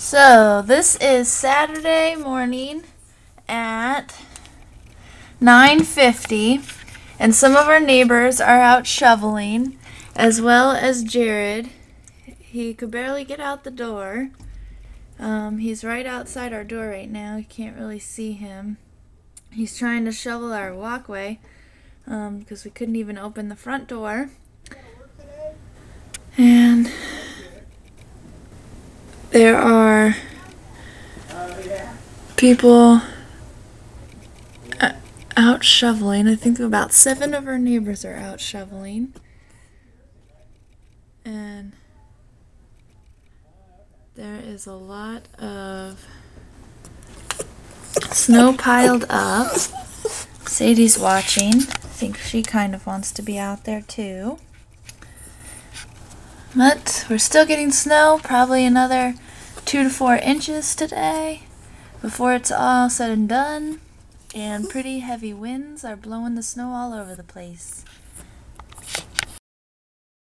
So, this is Saturday morning at 9:50, and some of our neighbors are out shoveling, as well as Jared. He could barely get out the door. He's right outside our door right now. You can't really see him. He's trying to shovel our walkway because we couldn't even open the front door. And there are people out shoveling. I think about 7 of our neighbors are out shoveling. And there is a lot of snow piled up. Sadie's watching. I think she kind of wants to be out there too. But we're still getting snow, probably another 2 to 4 inches today before it's all said and done. And pretty heavy winds are blowing the snow all over the place.